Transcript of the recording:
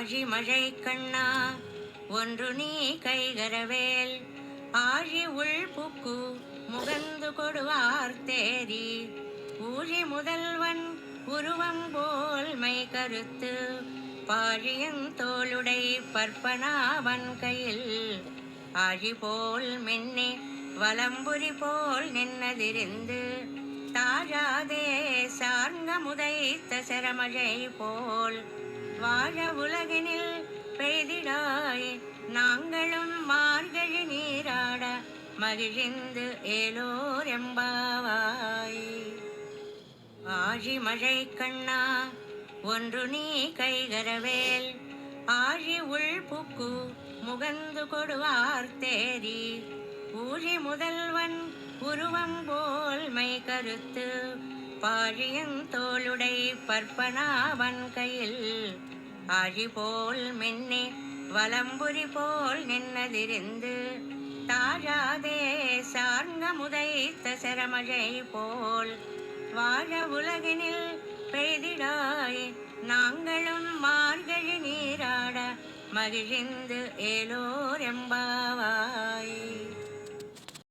ஆழி மழை கண்ணா ஒன்று நீ கைகரவேல் ஆழி உள் புக்கு முகந்து கொடுவார் தேரி ஊழி முதல்வன் உருவம் போல் மை கருத்து பாழியன் தோளுடை பற்பனாவன் கையில் ஆழி போல் மின்னே வலம்புரி போல் நின்னதிருந்து தாழாதே சார்ந்த முதைத்த செரமழை போல் வாழ உலகினில் பெய்திடாய் நாங்களும் மார்கழி நீராட மகிழ்ந்து ஏலோர் எம்பாவாய். ஆழி மழை கண்ணா ஒன்று நீ கைகரவேல் ஆழி உள் புக்கு முகந்து கொடுவார் தேரி ஊழி முதல்வன் உருவம் போல் மை கருத்து பாழியன் தோளுடை பற்பனாவன் கையில் ஆழி போல் மின்னே வலம்புரி போல் நின்னதிருந்து தாழாதே சார்ந்த முதைத்த செரமழை போல் வாழ உலகினில் பெய்திடாய் நாங்களும் மார்கழி நீராட மகிழ்ந்து ஏலோர் எம்பாவாய்.